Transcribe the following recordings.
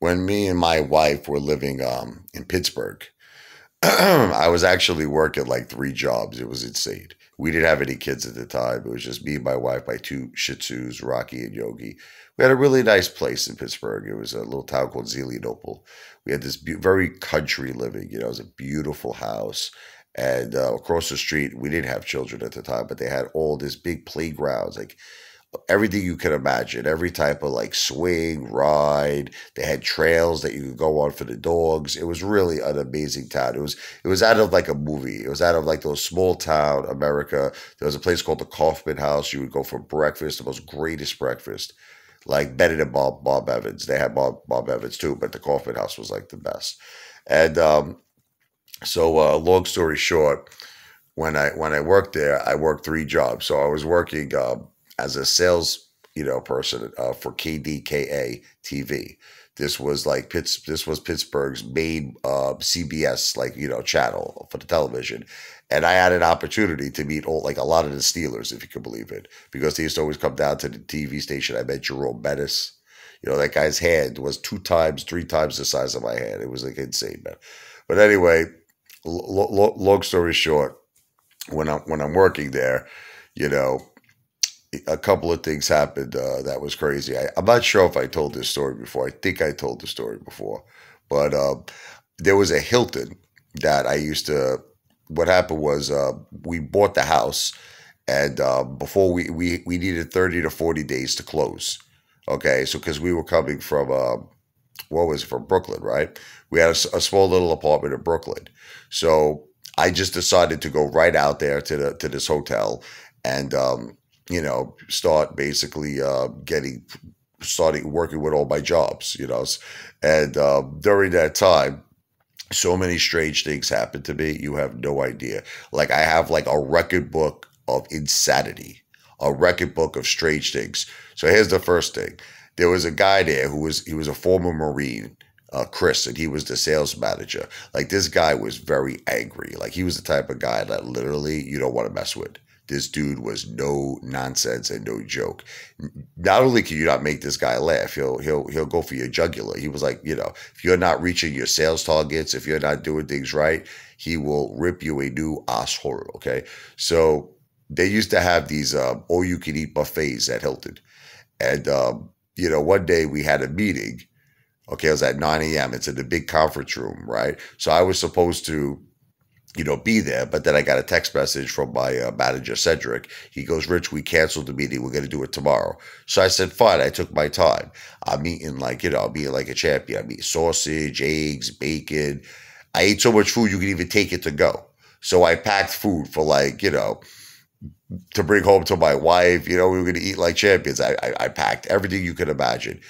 when me and my wife were living in Pittsburgh, I was actually working like three jobs. It was insane. We didn't have any kids at the time. It was just me and my wife, my two Shih Tzus, Rocky and Yogi. We had a really nice place in Pittsburgh. It was a little town called Zelienople. We had this very country living. You know, it was a beautiful house. And across the street, we didn't have children at the time, but they had all this big playgrounds, like everything you can imagine, every type of like swing, ride. They had trails that you could go on for the dogs. It was really an amazing town. It was out of like a movie. It was out of like those small town America. There was a place called the Kaufman House. You would go for breakfast, the most greatest breakfast, like better than Bob Evans. They had Bob Evans too, but the Kaufman House was like the best. And long story short, when I worked there, I worked three jobs. So I was working as a sales, person for KDKA TV. This was like This was Pittsburgh's main CBS channel for the television, and I had an opportunity to meet a lot of the Steelers, if you can believe it, because they used to always come down to the TV station. I met Jerome Bettis. That guy's hand was two times, three times the size of my hand. It was like insane, man. But anyway, long story short, when I'm working there, you know, a couple of things happened that was crazy. I'm not sure if I told this story before. I think I told the story before, but there was a Hilton that I used to. What happened was we bought the house, and before we needed 30 to 40 days to close. Okay, so because we were coming from what was it, from Brooklyn, right? We had a small little apartment in Brooklyn, so I just decided to go right out there to this hotel and start basically getting starting working with all my jobs, and during that time, so many strange things happened to me. You have no idea. Like I have like a record book of insanity, a record book of strange things. So here's the first thing. There was a guy there he was a former Marine, Chris, and he was the sales manager. Like this guy was very angry. Like he was the type of guy that literally you don't want to mess with. This dude was no nonsense and no joke. Not only can you not make this guy laugh, he'll go for your jugular. He was like, if you're not reaching your sales targets, if you're not doing things right, he will rip you a new asshole. Okay, so they used to have these all you can eat buffets at Hilton, and one day we had a meeting. Okay, it was at 9 a.m. It's in the big conference room, right? So I was supposed to be there. But then I got a text message from my manager, Cedric. He goes, Rich, we canceled the meeting. We're going to do it tomorrow. So I said, fine. I took my time. I'm eating I'm eating like a champion. I'm eating sausage, eggs, bacon. I ate so much food, you could even take it to go. So I packed food for to bring home to my wife. We were going to eat like champions. I packed everything you could imagine.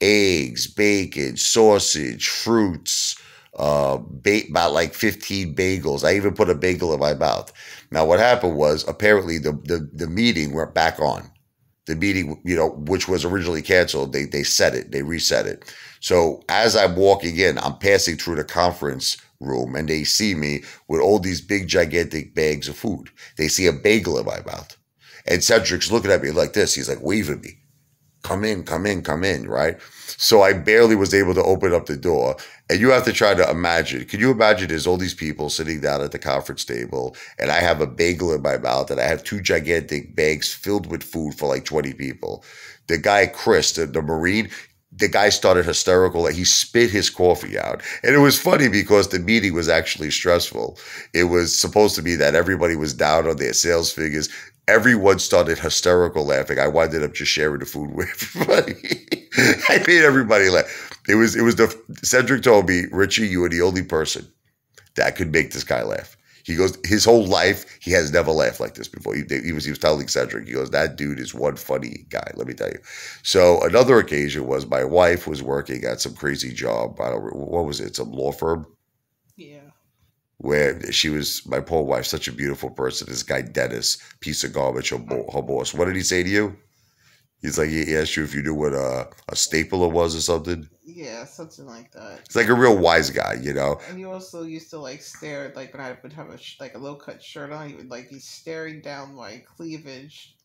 Eggs, bacon, sausage, fruits, about like 15 bagels. I even put a bagel in my mouth. Now, what happened was apparently the meeting went back on. The meeting, which was originally canceled, they set it, they reset it. So as I'm walking in, I'm passing through the conference room and they see me with all these big, gigantic bags of food. They see a bagel in my mouth. And Cedric's looking at me like this. He's like waving me. Come in, come in, come in, right? So I barely was able to open up the door. And you have to try to imagine. Can you imagine there's all these people sitting down at the conference table and I have a bagel in my mouth and I have two gigantic bags filled with food for like 20 people. The guy, Chris, the Marine, the guy started hysterical. Like he spit his coffee out. And it was funny because the meeting was actually stressful. It was supposed to be that everybody was down on their sales figures. Everyone started hysterical laughing. I winded up just sharing the food with everybody. I made everybody laugh. Cedric told me, Richie, you are the only person that could make this guy laugh. He goes, his whole life, he has never laughed like this before. He was telling Cedric, he goes, that dude is one funny guy, let me tell you. So another occasion was my wife was working at some crazy job. What was it? Some law firm? Yeah. Where she was, my poor wife, such a beautiful person. This guy, Dennis, piece of garbage, her boss. What did he say to you? He's like, he asked you if you knew what a stapler was or something. Yeah, something like that. He's like a real wise guy. And you also used to like stare like when I would have like a low cut shirt on. He would like be staring down my cleavage,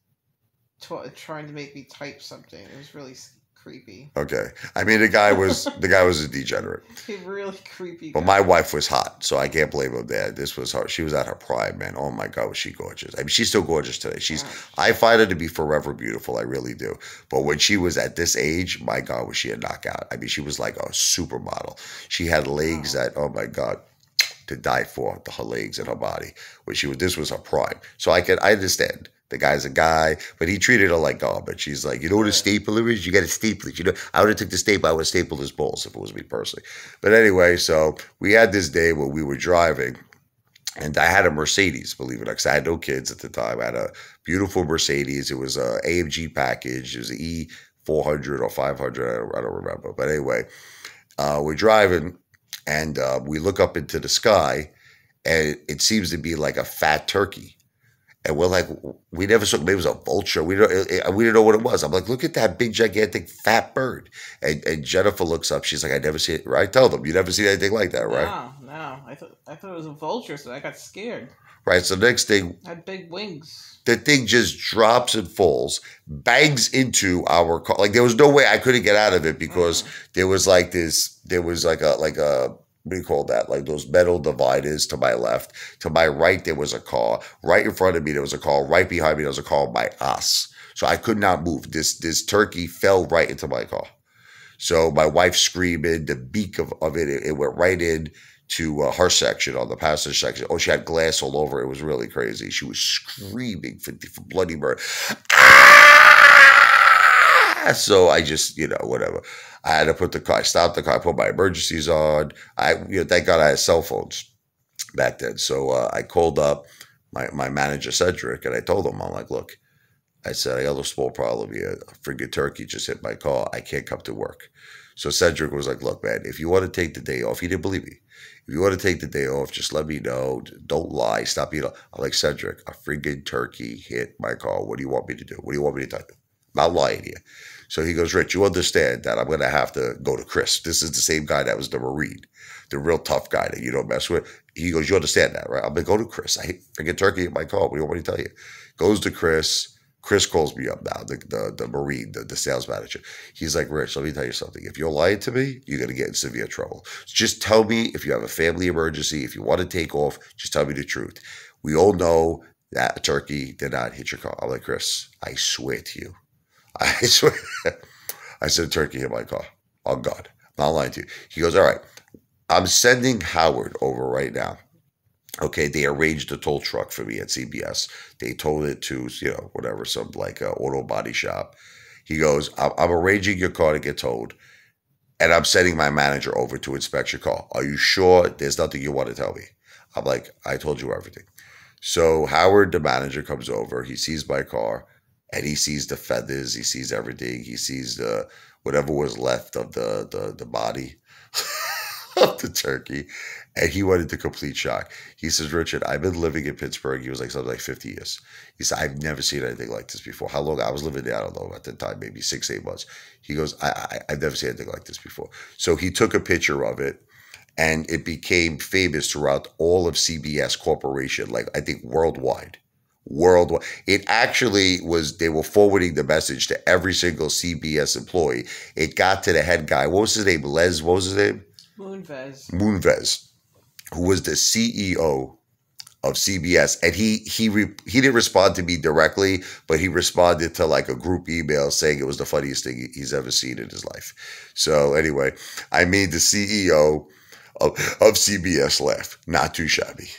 trying to make me type something. It was really creepy. Okay. I mean, the guy was a degenerate. A really creepy But my guy. wife was hot, so I can't blame him there. This was her. She was at her prime, man. Oh my God, was she gorgeous? I mean, she's still gorgeous today. I Ouch. find her to be forever beautiful. I really do. But when she was at this age, my God, was she a knockout? I mean, she was like a supermodel. She had legs Oh. that, oh my God, to die for. Her legs and her body. This was her prime. So I understand. The guy's a guy, but he treated her like garbage. She's like, you know what a Yeah. stapler is? You got to staple it. You know, I would have took the staple. I would have stapled his balls if it was me personally. But anyway, so we had this day where we were driving, and I had a Mercedes, believe it or not, because I had no kids at the time. I had a beautiful Mercedes. It was a AMG package. It was an E 400 or 500. I don't remember. But anyway, we're driving, and we look up into the sky, and it seems to be like a fat turkey. And we're like, we never saw, maybe it was a vulture. We didn't know what it was. I'm like, look at that big, gigantic, fat bird. And Jennifer looks up. She's like, I never see it. Right? Tell them, you never seen anything like that, right? No, no. I thought it was a vulture, so I got scared. Right. So next thing, Had big wings. the thing just drops and falls, bangs into our car. Like there was no way I couldn't get out of it because Mm. there was like a, what do you call that? Like those metal dividers to my left. To my right, there was a car. Right in front of me, there was a car. Right behind me, there was a car by us. So I could not move. This turkey fell right into my car. So my wife screaming, the beak of it went right in to her section on the passenger section. Oh, she had glass all over. It was really crazy. She was screaming for bloody murder. Ah! So I just, whatever. I had to put the car, I stopped the car, I put my emergencies on. Thank God I had cell phones back then. So I called up my manager, Cedric, and I told him, I'm like, look, I said, I got a small problem here. A friggin' turkey just hit my car. I can't come to work. So Cedric was like, look, man, if you want to take the day off, he didn't believe me. If you want to take the day off, just let me know. Don't lie. Stop being. I'm like, Cedric, a friggin' turkey hit my car. What do you want me to do? What do you want me to tell you? I'm not lying here. So he goes, Rich, you understand that I'm going to have to go to Chris. This is the same guy that was the Marine, the real tough guy that you don't mess with. He goes, you understand that, right? I'm going to go to Chris. I hit friggin' turkey in my car. What do you want me to tell you? Goes to Chris. Chris calls me up now, the Marine, the sales manager. He's like, Rich, let me tell you something. If you're lying to me, you're going to get in severe trouble. Just tell me if you have a family emergency, if you want to take off, just tell me the truth. We all know that a turkey did not hit your car. I'm like, Chris, I swear to you. I swear. I said, a turkey hit my car. Oh, God. I'm not lying to you. He goes, all right, I'm sending Howard over right now. Okay, they arranged a tow truck for me at CBS. They towed it to, whatever, some like auto body shop. He goes, I'm arranging your car to get towed, and I'm sending my manager over to inspect your car. Are you sure there's nothing you want to tell me? I'm like, I told you everything. So Howard, the manager, comes over. He sees my car, and he sees the feathers. He sees everything. He sees the whatever was left of the body of the turkey, and he went into complete shock. He says, Richard, I've been living in Pittsburgh. He was like something like 50 years. He said, I've never seen anything like this before. How long? I was living there, I don't know, at the time, maybe 6, 8 months. He goes, I've never seen anything like this before. So he took a picture of it, and it became famous throughout all of CBS Corporation, like I think worldwide. Worldwide. It actually was, they were forwarding the message to every single CBS employee. It got to the head guy. What was his name? What was his name? Moonves. Moonves, who was the CEO of CBS, and he didn't respond to me directly, but he responded to like a group email saying it was the funniest thing he's ever seen in his life. So anyway, I made the CEO of CBS laugh. Not too shabby.